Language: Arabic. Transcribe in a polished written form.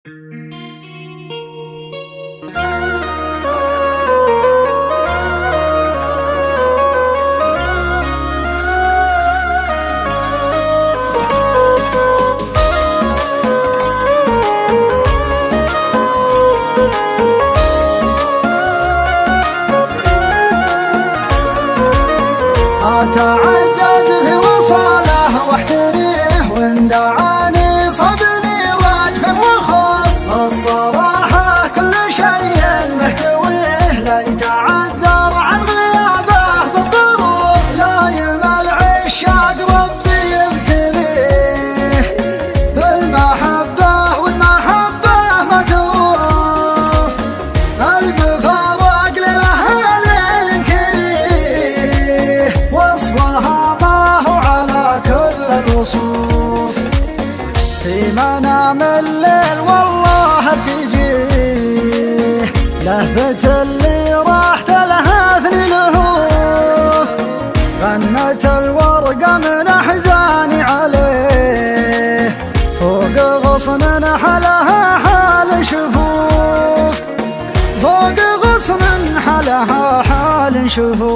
أتعزز في وصاله واحتريه وإن دعاني صبني راجف وخوف. الصراحة كل شيء محتويه لا يتعذر عن غيابه بالظروف. لا يمل عشاق ربي يبتليه بالمحبة والمحبة ما تروف. المفارق للأهالي كريه وصفها ما هو على كل الوصوف. في منام الليل والله تجيه لهفة اللي راح تلهفني لهوف. غنت الورقة من أحزاني عليه فوق غصن حلها حال شفوف. فوق غصن حلها حال شفوف.